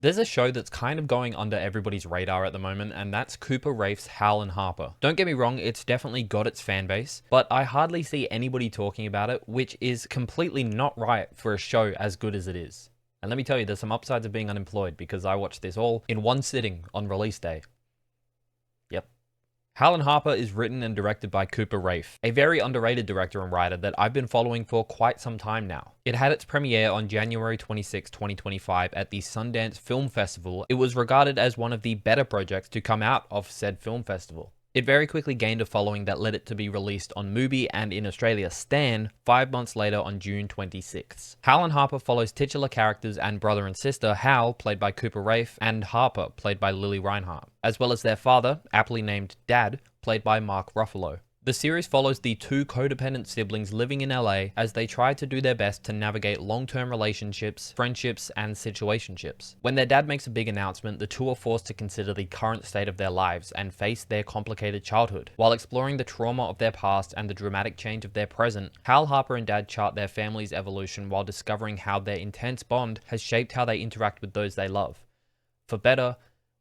There's a show that's kind of going under everybody's radar at the moment, and that's Cooper Raif's HAL and Harper. Don't get me wrong, it's definitely got its fan base, but I hardly see anybody talking about it, which is completely not right for a show as good as it is. And let me tell you, there's some upsides of being unemployed because I watched this all in one sitting on release day. Yep. HAL and Harper is written and directed by Cooper Raiff, a very underrated director and writer that I've been following for quite some time now. It had its premiere on January 26, 2025 at the Sundance Film Festival. It was regarded as one of the better projects to come out of said film festival. It very quickly gained a following that led it to be released on Mubi and in Australia Stan 5 months later on June 26th. HAL and Harper follows titular characters and brother and sister, Hal, played by Cooper Raiff, and Harper, played by Lily Reinhardt, as well as their father, aptly named Dad, played by Mark Ruffalo. The series follows the two codependent siblings living in LA as they try to do their best to navigate long-term relationships, friendships, and situationships. When their dad makes a big announcement, the two are forced to consider the current state of their lives and face their complicated childhood. While exploring the trauma of their past and the dramatic change of their present, Hal, Harper, and Dad chart their family's evolution while discovering how their intense bond has shaped how they interact with those they love, for better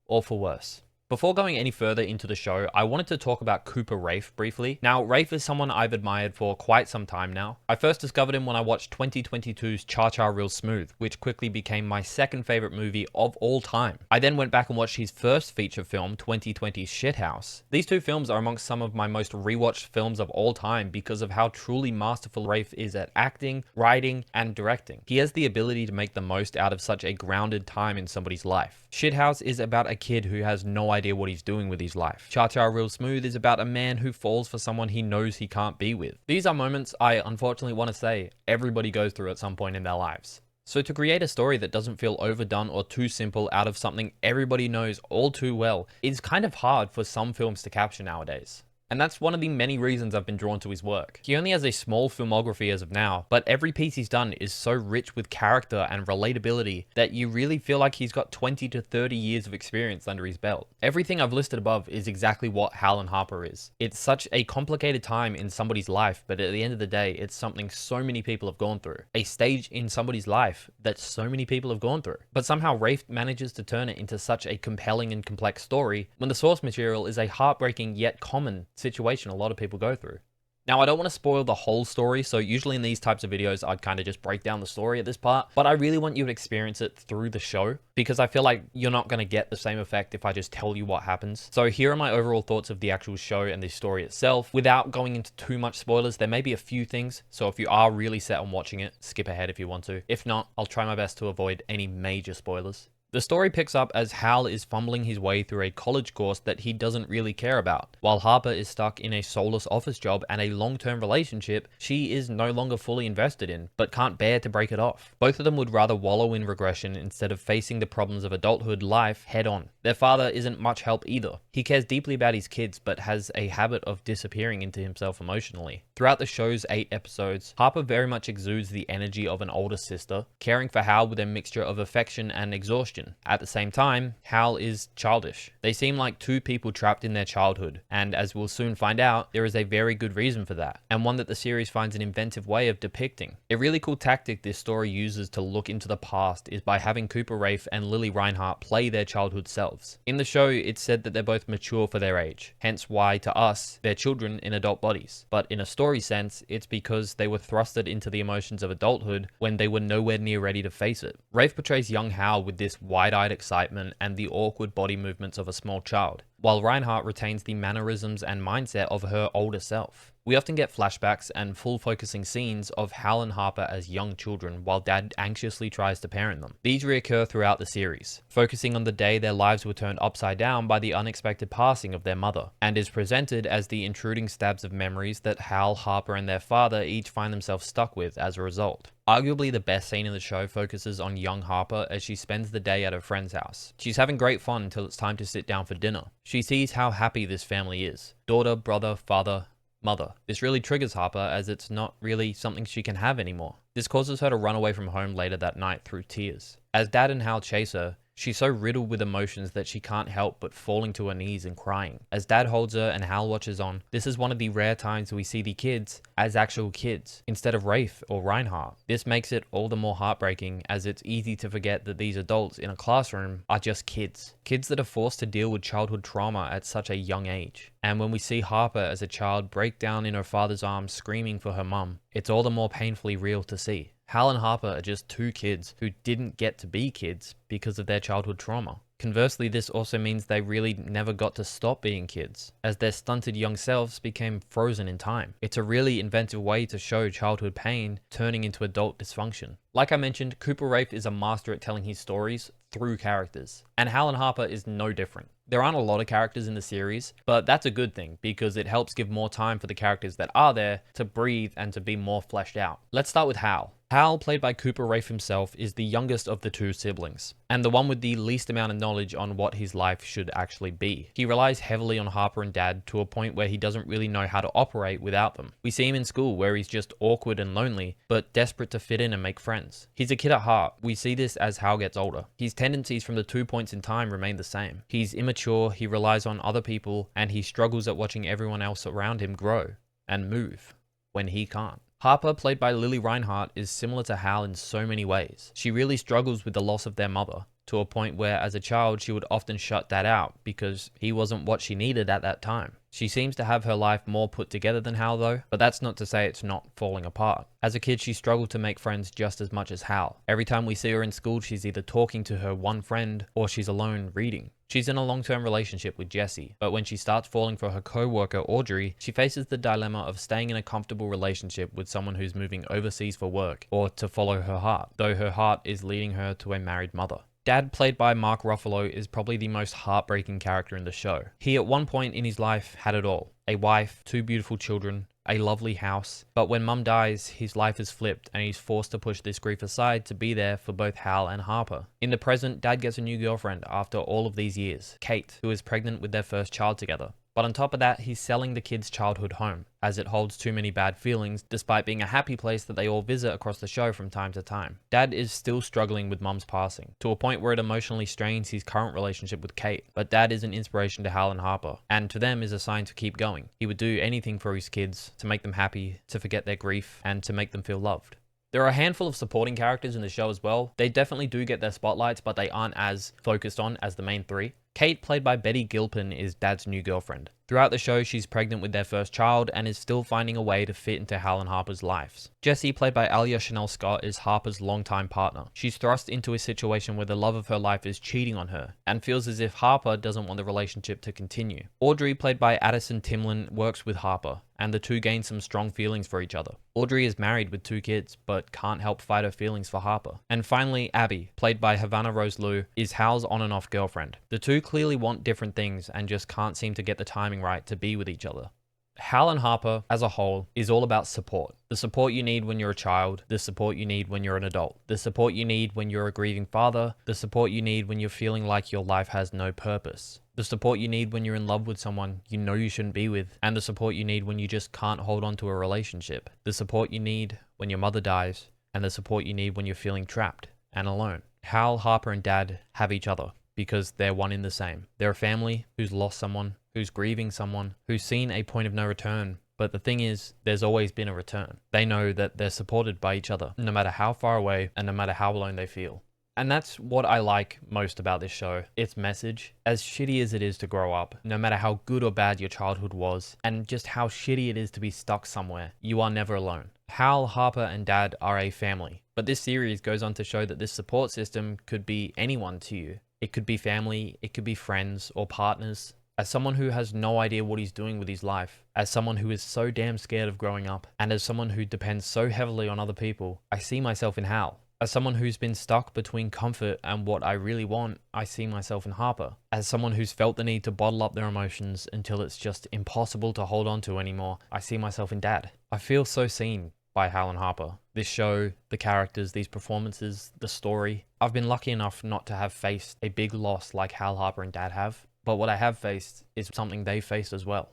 or for worse. Before going any further into the show, I wanted to talk about Cooper Raiff briefly. Now, Raiff is someone I've admired for quite some time now. I first discovered him when I watched 2022's Cha-Cha Real Smooth, which quickly became my second favorite movie of all time. I then went back and watched his first feature film, 2020's Shithouse. These two films are amongst some of my most rewatched films of all time because of how truly masterful Raiff is at acting, writing, and directing. He has the ability to make the most out of such a grounded time in somebody's life. Shithouse is about a kid who has no idea what he's doing with his life. Cha-Cha Real Smooth is about a man who falls for someone he knows he can't be with. These are moments I unfortunately want to say everybody goes through at some point in their lives. So to create a story that doesn't feel overdone or too simple out of something everybody knows all too well is kind of hard for some films to capture nowadays. And that's one of the many reasons I've been drawn to his work. He only has a small filmography as of now, but every piece he's done is so rich with character and relatability that you really feel like he's got 20 to 30 years of experience under his belt. Everything I've listed above is exactly what HAL and Harper is. It's such a complicated time in somebody's life, but at the end of the day, it's something so many people have gone through. A stage in somebody's life that so many people have gone through. But somehow Raiff manages to turn it into such a compelling and complex story when the source material is a heartbreaking yet common situation a lot of people go through. Now, I don't want to spoil the whole story, so usually in these types of videos, I'd kind of just break down the story at this part, but I really want you to experience it through the show because I feel like you're not going to get the same effect if I just tell you what happens. So here are my overall thoughts of the actual show and the story itself. Without going into too much spoilers, there may be a few things, so if you are really set on watching it, skip ahead if you want to. If not, I'll try my best to avoid any major spoilers. The story picks up as Hal is fumbling his way through a college course that he doesn't really care about, while Harper is stuck in a soulless office job and a long-term relationship she is no longer fully invested in, but can't bear to break it off. Both of them would rather wallow in regression instead of facing the problems of adulthood life head-on. Their father isn't much help either. He cares deeply about his kids, but has a habit of disappearing into himself emotionally. Throughout the show's 8 episodes, Harper very much exudes the energy of an older sister, caring for Hal with a mixture of affection and exhaustion. At the same time, Hal is childish. They seem like two people trapped in their childhood, and as we'll soon find out, there is a very good reason for that, and one that the series finds an inventive way of depicting. A really cool tactic this story uses to look into the past is by having Cooper Raiff and Lily Reinhardt play their childhood selves. In the show, it's said that they're both mature for their age, hence why, to us, they're children in adult bodies. But in a story sense, it's because they were thrusted into the emotions of adulthood when they were nowhere near ready to face it. Raiff portrays young Hal with this wide-eyed excitement and the awkward body movements of a small child, while Reinhardt retains the mannerisms and mindset of her older self. We often get flashbacks and full focusing scenes of Hal and Harper as young children while Dad anxiously tries to parent them. These reoccur throughout the series, focusing on the day their lives were turned upside down by the unexpected passing of their mother, and is presented as the intruding stabs of memories that Hal, Harper, and their father each find themselves stuck with as a result. Arguably the best scene in the show focuses on young Harper as she spends the day at her friend's house. She's having great fun until it's time to sit down for dinner. She sees how happy this family is. Daughter, brother, father, mother. This really triggers Harper as it's not really something she can have anymore. This causes her to run away from home later that night through tears. As Dad and Hal chase her, She's so riddled with emotions that she can't help but falling to her knees and crying. As Dad holds her and Hal watches on, this is one of the rare times we see the kids as actual kids, instead of Raiff or Reinhardt. This makes it all the more heartbreaking, as it's easy to forget that these adults in a classroom are just kids. Kids that are forced to deal with childhood trauma at such a young age. And when we see Harper as a child break down in her father's arms screaming for her mum, it's all the more painfully real to see. Hal and Harper are just two kids who didn't get to be kids because of their childhood trauma. Conversely, this also means they really never got to stop being kids, as their stunted young selves became frozen in time. It's a really inventive way to show childhood pain turning into adult dysfunction. Like I mentioned, Cooper Raiff is a master at telling his stories through characters, and Hal and Harper is no different. There aren't a lot of characters in the series, but that's a good thing because it helps give more time for the characters that are there to breathe and to be more fleshed out. Let's start with Hal. Hal, played by Cooper Raiff himself, is the youngest of the two siblings, and the one with the least amount of knowledge on what his life should actually be. He relies heavily on Harper and Dad to a point where he doesn't really know how to operate without them. We see him in school where he's just awkward and lonely, but desperate to fit in and make friends. He's a kid at heart. We see this as Hal gets older. His tendencies from the 2 points in time remain the same. He's immature, he relies on other people, and he struggles at watching everyone else around him grow and move when he can't. Harper, played by Lily Reinhardt, is similar to Hal in so many ways. She really struggles with the loss of their mother, to a point where as a child she would often shut Dad out because he wasn't what she needed at that time. She seems to have her life more put together than Hal though, but that's not to say it's not falling apart. As a kid, she struggled to make friends just as much as Hal. Every time we see her in school, she's either talking to her one friend or she's alone reading. She's in a long-term relationship with Jesse, but when she starts falling for her co-worker Audrey, she faces the dilemma of staying in a comfortable relationship with someone who's moving overseas for work or to follow her heart, though her heart is leading her to a married mother. Dad, played by Mark Ruffalo, is probably the most heartbreaking character in the show. He at one point in his life had it all. A wife, 2 beautiful children, a lovely house, but when Mum dies, his life is flipped and he's forced to push this grief aside to be there for both Hal and Harper. In the present, Dad gets a new girlfriend after all of these years, Kate, who is pregnant with their first child together. But on top of that, he's selling the kids' childhood home, as it holds too many bad feelings, despite being a happy place that they all visit across the show from time to time. Dad is still struggling with Mum's passing, to a point where it emotionally strains his current relationship with Kate, but Dad is an inspiration to Hal and Harper, and to them is a sign to keep going. He would do anything for his kids, to make them happy, to forget their grief, and to make them feel loved. There are a handful of supporting characters in the show as well. They definitely do get their spotlights, but they aren't as focused on as the main 3. Kate, played by Betty Gilpin, is Dad's new girlfriend. Throughout the show, she's pregnant with their first child and is still finding a way to fit into Hal and Harper's lives. Jessie, played by Alia Chanel Scott, is Harper's longtime partner. She's thrust into a situation where the love of her life is cheating on her, and feels as if Harper doesn't want the relationship to continue. Audrey, played by Addison Timlin, works with Harper, and the two gain some strong feelings for each other. Audrey is married with 2 kids, but can't help fight her feelings for Harper. And finally, Abby, played by Havana Rose Liu, is Hal's on and off girlfriend. The two clearly want different things and just can't seem to get the timing right to be with each other. Hal and Harper, as a whole, is all about support. The support you need when you're a child, the support you need when you're an adult, the support you need when you're a grieving father, the support you need when you're feeling like your life has no purpose, the support you need when you're in love with someone you know you shouldn't be with, and the support you need when you just can't hold on to a relationship, the support you need when your mother dies, and the support you need when you're feeling trapped and alone. Hal, Harper, and Dad have each other because they're one in the same. They're a family who's lost someone, who's grieving someone, who's seen a point of no return. But the thing is, there's always been a return. They know that they're supported by each other, no matter how far away and no matter how alone they feel. And that's what I like most about this show. Its message, as shitty as it is to grow up, no matter how good or bad your childhood was, and just how shitty it is to be stuck somewhere, you are never alone. Hal, Harper, and Dad are a family. But this series goes on to show that this support system could be anyone to you. It could be family, it could be friends or partners. As someone who has no idea what he's doing with his life, as someone who is so damn scared of growing up, and as someone who depends so heavily on other people, I see myself in Hal. As someone who's been stuck between comfort and what I really want, I see myself in Harper. As someone who's felt the need to bottle up their emotions until it's just impossible to hold on to anymore, I see myself in Dad. I feel so seen by Hal and Harper. This show, the characters, these performances, the story. I've been lucky enough not to have faced a big loss like Hal, Harper, and Dad have, but what I have faced is something they faced as well.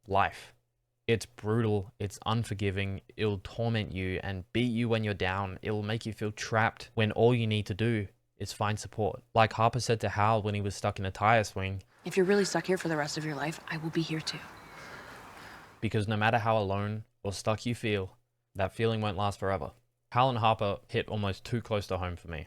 Life. It's brutal, it's unforgiving, it'll torment you and beat you when you're down, it'll make you feel trapped when all you need to do is find support. Like Harper said to Hal when he was stuck in a tire swing, If you're really stuck here for the rest of your life, I will be here too. because no matter how alone or stuck you feel, that feeling won't last forever. Hal and Harper hit almost too close to home for me.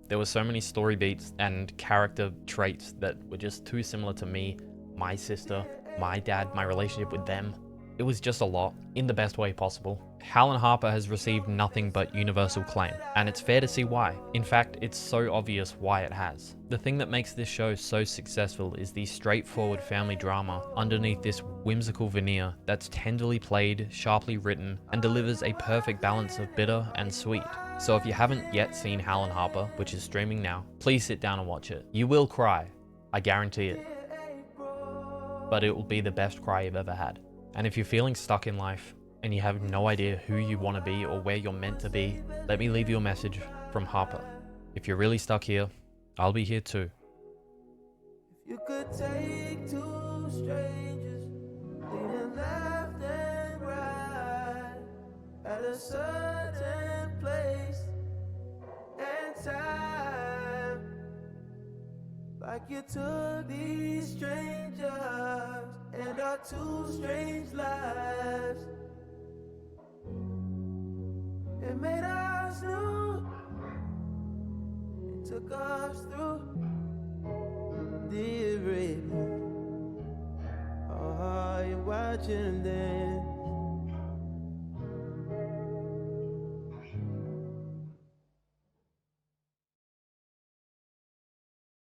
There were so many story beats and character traits that were just too similar to me, my sister, my dad, my relationship with them. It was just a lot, in the best way possible. Hal and Harper has received nothing but universal acclaim, and it's fair to see why. In fact, it's so obvious why it has. The thing that makes this show so successful is the straightforward family drama underneath this whimsical veneer that's tenderly played, sharply written, and delivers a perfect balance of bitter and sweet. So if you haven't yet seen Hal and Harper, which is streaming now, please sit down and watch it. You will cry, I guarantee it. But it will be the best cry you've ever had. And if you're feeling stuck in life, and you have no idea who you want to be or where you're meant to be, let me leave you a message from Harper. If you're really stuck here, I'll be here too. If you could take two strangers, leaning left and right, at a certain place and time, like you took these strangers and our two strange lives, it made us new, it took us through the Arabian. Oh, you're watching then